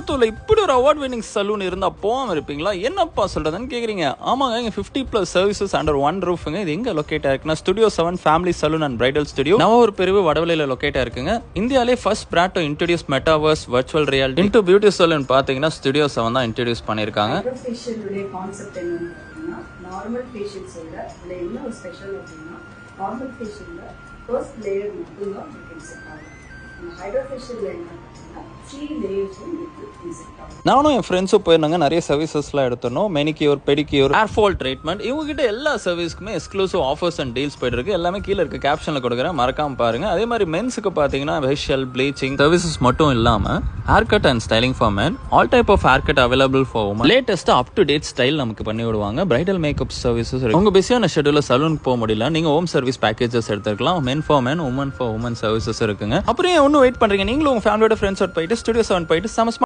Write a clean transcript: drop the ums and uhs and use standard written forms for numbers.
கோயம்புத்தூர்ல இப்படி ஒரு அவார்ட் வின்னிங் சலூன் இருந்தா போகாம இருப்பீங்களா? என்னப்பா சொல்றதுன்னு கேக்குறீங்க. ஆமாங்க, இங்க 50+ சர்வீசஸ் அண்டர் ஒன் ரூஃப்ங்க. இது எங்க லொகேட் ஆயிருக்குன்னா studio 7 family salon and bridal studio நவ ஒரு பிரிவு வடவலையில லொகேட் ஆயிருக்குங்க. இந்தியாலே first brand to introduce metaverse virtual reality into beauty salon பாத்தீங்கன்னா ஸ்டுடியோ 7 தான் இன்ட்ரோடியூஸ் பண்ணிருக்காங்க. ஃபேஷியல் கான்செப்ட் என்னன்னா நார்மல் ஃபேஷியல்ஸோட இதுல என்ன ஒரு ஸ்பெஷல் அப்படின்னா நார்மல் ஃபேஷியல்ல ஃபர்ஸ்ட் லேயர் மட்டும் தான் இன்செக்ட் ஆகும். ஹைட்ரா ஃபேஷியல்ல என்ன அப்படின்னா 3 லேயர்ஸும் இன்செக்ட் ஆகும். நானும் என் ஃப்ரெண்ட்ஸும் போயிருந்தாங்க. நிறைய சர்வீசஸ்லாம் எடுத்துனோம். Manicure, pedicure, hair fall treatment. இவங்க கிட்ட எல்லா சர்வீஸ்க்குமே எக்ஸ்க்ளூசிவ் ஆஃபர்ஸ் அண்ட் டீல்ஸ் போயிட்டு இருக்கு. எல்லாமே கீழே இருக்க கேப்ஷன்ல கொடுக்குறேன், மறக்காம பாருங்க. அதே மாதிரி மென்ஸுக்கு பாத்தீங்கன்னா ஃபேஷியல், ப்ளீச்சிங் சர்வீசஸ் மட்டும் இல்லாம hair cut and styling for men, all type of hair cut available for women. Latest up to date style நமக்கு பண்ணி விடுவாங்க. பிரைடல் மேக்கப் சர்வீசஸ் இருக்கு. உங்க பிஸியான ஷெட்யூல்ல சலூனுக்கு போக முடியல, நீங்க ஹோம் சர்வீஸ் பேக்கேஜஸ் எடுத்துக்கலாம். Men for men, women for women services இருக்குங்க. அப்புறம் ஒன்னும் வெயிட் பண்றீங்க, நீங்களும் உங்க ஃபேமிலியோட ஃப்ரெண்ட்ஸோட போயிட்டு ஸ்டுடியோ 7 போயிட்டு சமஸ்மா